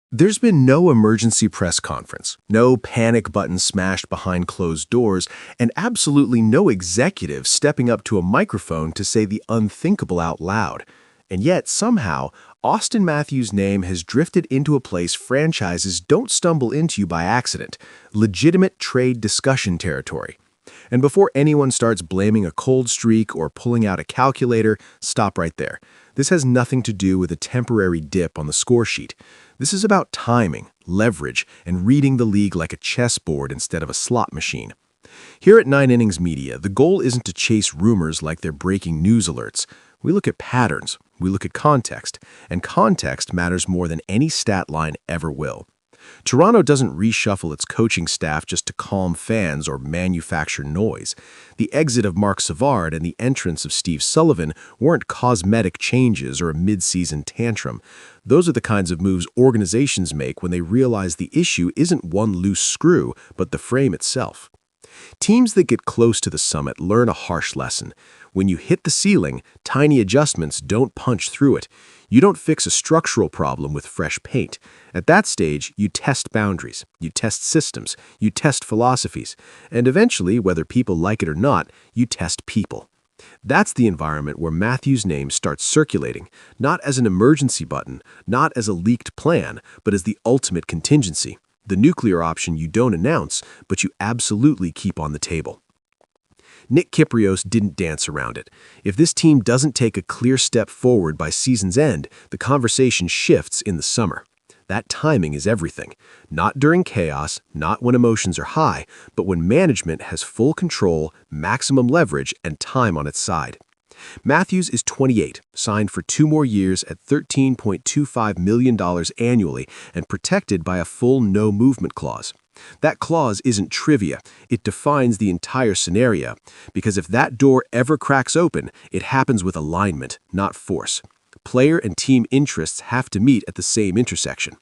There's been no emergency press conference, no panic button smashed behind closed doors, and absolutely no executive stepping up to a microphone to say the unthinkable out loud. And yet, somehow, Auston Matthews' name has drifted into a place franchises don't stumble into by accident, legitimate trade discussion territory. And before anyone starts blaming a cold streak or pulling out a calculator, stop right there. This has nothing to do with a temporary dip on the score sheet. This is about timing, leverage, and reading the league like a chessboard instead of a slot machine. Here at Innings Media, the goal isn't to chase rumors like they're breaking news alerts. We look at patterns, we look at context, and context matters more than any stat line ever will. Toronto doesn't reshuffle its coaching staff just to calm fans or manufacture noise. The exit of Marc Savard and the entrance of Steve Sullivan weren't cosmetic changes or a mid-season tantrum. Those are the kinds of moves organizations make when they realize the issue isn't one loose screw, but the frame itself. Teams that get close to the summit learn a harsh lesson. When you hit the ceiling, tiny adjustments don't punch through it. You don't fix a structural problem with fresh paint. At that stage, you test boundaries, you test systems, you test philosophies, and eventually, whether people like it or not, you test people. That's the environment where Matthews' name starts circulating, not as an emergency button, not as a leaked plan, but as the ultimate contingency, the nuclear option you don't announce, but you absolutely keep on the table. Nick Kyprios didn't dance around it. If this team doesn't take a clear step forward by season's end, the conversation shifts in the summer. That timing is everything. Not during chaos, not when emotions are high, but when management has full control, maximum leverage, and time on its side. Matthews is 28, signed for 2 more years at $13.25 million annually and protected by a full no-movement clause. That clause isn't trivia. It defines the entire scenario, because if that door ever cracks open, it happens with alignment, not force. Player and team interests have to meet at the same intersection.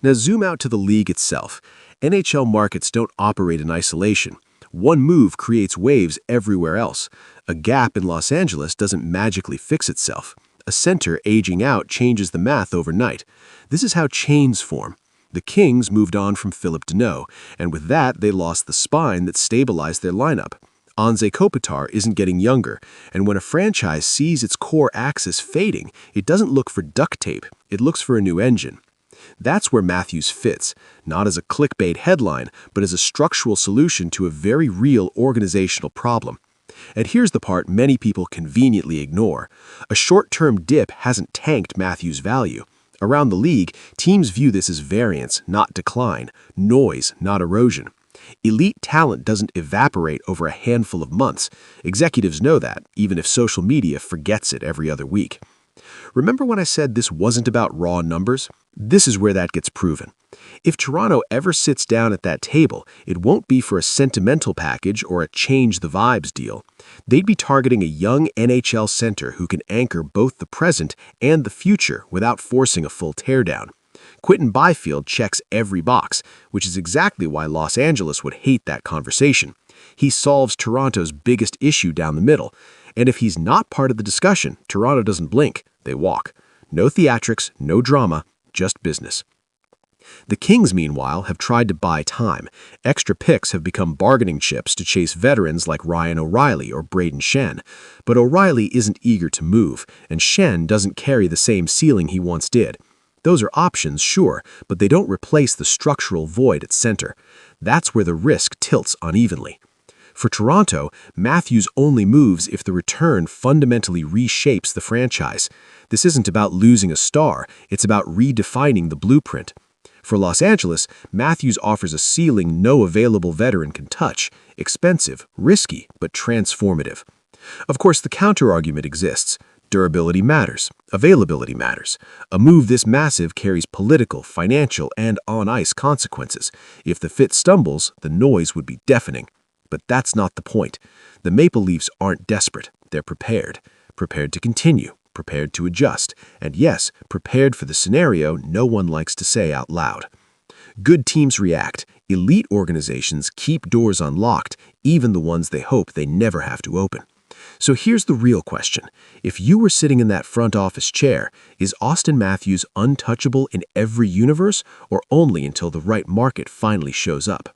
Now zoom out to the league itself. NHL markets don't operate in isolation. One move creates waves everywhere else. A gap in Los Angeles doesn't magically fix itself. A center aging out changes the math overnight. This is how chains form. The Kings moved on from Philip Deneau, and with that, they lost the spine that stabilized their lineup. Anze Kopitar isn't getting younger, and when a franchise sees its core axis fading, it doesn't look for duct tape, it looks for a new engine. That's where Matthews fits, not as a clickbait headline, but as a structural solution to a very real organizational problem. And here's the part many people conveniently ignore. A short-term dip hasn't tanked Matthews' value. Around the league, teams view this as variance, not decline, noise, not erosion. Elite talent doesn't evaporate over a handful of months. Executives know that, even if social media forgets it every other week. Remember when I said this wasn't about raw numbers? This is where that gets proven. If Toronto ever sits down at that table, it won't be for a sentimental package or a change the vibes deal. They'd be targeting a young NHL center who can anchor both the present and the future without forcing a full teardown. Quinton Byfield checks every box, which is exactly why Los Angeles would hate that conversation. He solves Toronto's biggest issue down the middle, and if he's not part of the discussion, Toronto doesn't blink, they walk. No theatrics, no drama, just business. The Kings, meanwhile, have tried to buy time. Extra picks have become bargaining chips to chase veterans like Ryan O'Reilly or Braden Shen. But O'Reilly isn't eager to move, and Shen doesn't carry the same ceiling he once did. Those are options, sure, but they don't replace the structural void at center. That's where the risk tilts unevenly. For Toronto, Matthews only moves if the return fundamentally reshapes the franchise. This isn't about losing a star, it's about redefining the blueprint. For Los Angeles, Matthews offers a ceiling no available veteran can touch. Expensive, risky, but transformative. Of course, the counterargument exists. Durability matters. Availability matters. A move this massive carries political, financial, and on-ice consequences. If the fit stumbles, the noise would be deafening. But that's not the point. The Maple Leafs aren't desperate. They're prepared. Prepared to continue. Prepared to adjust. And yes, prepared for the scenario no one likes to say out loud. Good teams react. Elite organizations keep doors unlocked, even the ones they hope they never have to open. So here's the real question. If you were sitting in that front office chair, is Auston Matthews untouchable in every universe or only until the right market finally shows up?